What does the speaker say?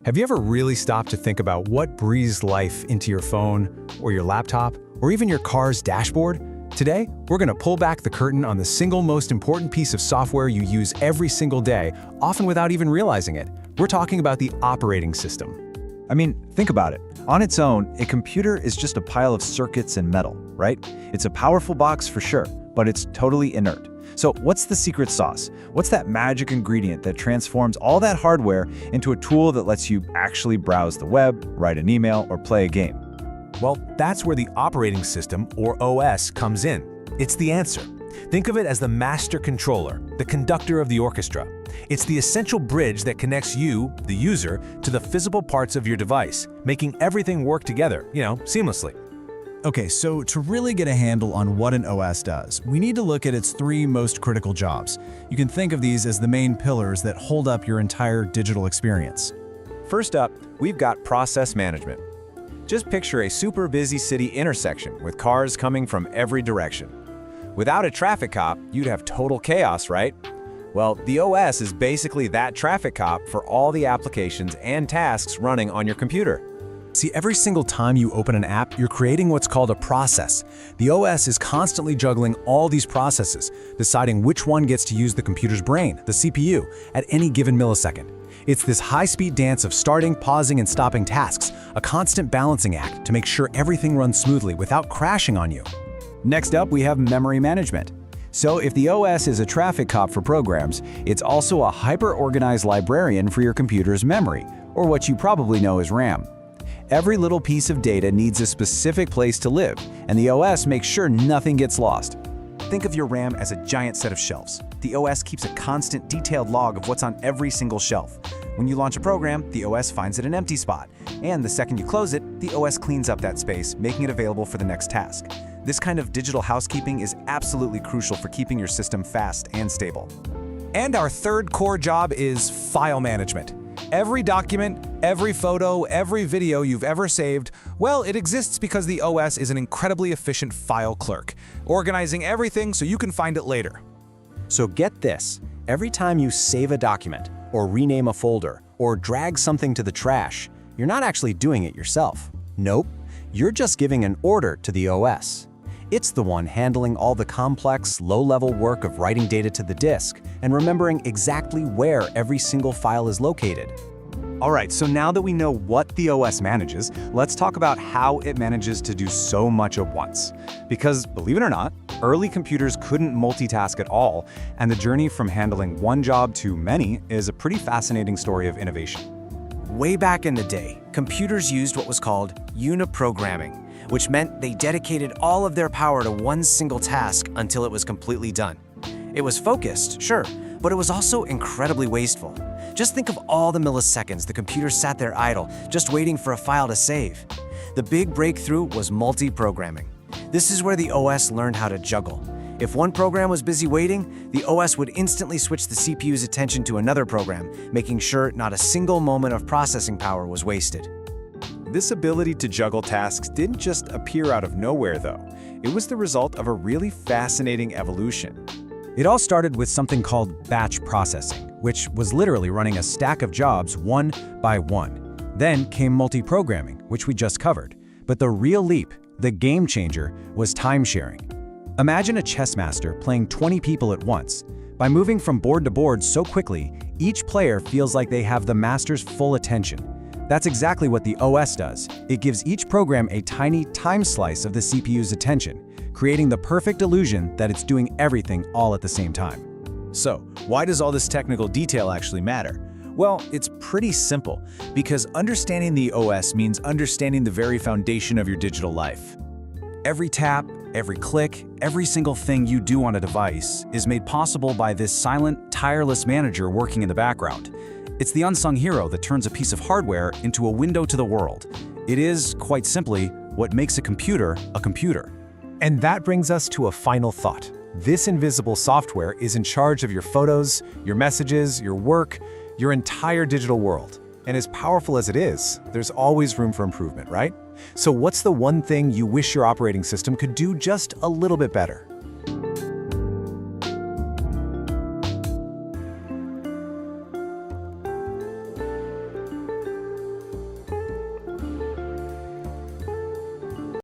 Have you ever really stopped to think about what breathes life into your phone, or your laptop, or even your car's dashboard? Today, we're going to pull back the curtain on the single most important piece of software you use every single day, often without even realizing it. We're talking about the operating system. I mean, think about it. On its own, a computer is just a pile of circuits and metal, right? It's a powerful box for sure, but it's totally inert. So what's the secret sauce? What's that magic ingredient that transforms all that hardware into a tool that lets you actually browse the web, write an email, or play a game? Well, that's where the operating system, or OS, comes in. It's the answer. Think of it as the master controller, the conductor of the orchestra. It's the essential bridge that connects you, the user, to the physical parts of your device, making everything work together, seamlessly. Okay, so to really get a handle on what an OS does, we need to look at its three most critical jobs. You can think of these as the main pillars that hold up your entire digital experience. First up, we've got process management. Just picture a super busy city intersection with cars coming from every direction. Without a traffic cop, you'd have total chaos, right? Well, the OS is basically that traffic cop for all the applications and tasks running on your computer. See, every single time you open an app, you're creating what's called a process. The OS is constantly juggling all these processes, deciding which one gets to use the computer's brain, the CPU, at any given millisecond. It's this high-speed dance of starting, pausing, and stopping tasks, a constant balancing act to make sure everything runs smoothly without crashing on you. Next up, we have memory management. So if the OS is a traffic cop for programs, it's also a hyper-organized librarian for your computer's memory, or what you probably know as RAM. Every little piece of data needs a specific place to live, and the OS makes sure nothing gets lost. Think of your RAM as a giant set of shelves. The OS keeps a constant, detailed log of what's on every single shelf. When you launch a program, the OS finds it an empty spot, and the second you close it, the OS cleans up that space, making it available for the next task. This kind of digital housekeeping is absolutely crucial for keeping your system fast and stable. And our third core job is file management. Every document, every photo, every video you've ever saved, well, it exists because the OS is an incredibly efficient file clerk, organizing everything so you can find it later. So get this, every time you save a document, or rename a folder, or drag something to the trash, you're not actually doing it yourself. Nope, you're just giving an order to the OS. It's the one handling all the complex, low-level work of writing data to the disk and remembering exactly where every single file is located. All right, so now that we know what the OS manages, let's talk about how it manages to do so much at once. Because, believe it or not, early computers couldn't multitask at all, and the journey from handling one job to many is a pretty fascinating story of innovation. Way back in the day, computers used what was called uniprogramming, which meant they dedicated all of their power to one single task until it was completely done. It was focused, sure, but it was also incredibly wasteful. Just think of all the milliseconds the computer sat there idle, just waiting for a file to save. The big breakthrough was multi-programming. This is where the OS learned how to juggle. If one program was busy waiting, the OS would instantly switch the CPU's attention to another program, making sure not a single moment of processing power was wasted. This ability to juggle tasks didn't just appear out of nowhere, though. It was the result of a really fascinating evolution. It all started with something called batch processing, which was literally running a stack of jobs one by one. Then came multi-programming, which we just covered. But the real leap, the game changer, was time sharing. Imagine a chess master playing 20 people at once. By moving from board to board so quickly, each player feels like they have the master's full attention. That's exactly what the OS does. It gives each program a tiny time slice of the CPU's attention, creating the perfect illusion that it's doing everything all at the same time. So, why does all this technical detail actually matter? Well, it's pretty simple, because understanding the OS means understanding the very foundation of your digital life. Every tap, every click, every single thing you do on a device is made possible by this silent, tireless manager working in the background. It's the unsung hero that turns a piece of hardware into a window to the world. It is, quite simply, what makes a computer a computer. And that brings us to a final thought. This invisible software is in charge of your photos, your messages, your work, your entire digital world. And as powerful as it is, there's always room for improvement, right? So what's the one thing you wish your operating system could do just a little bit better?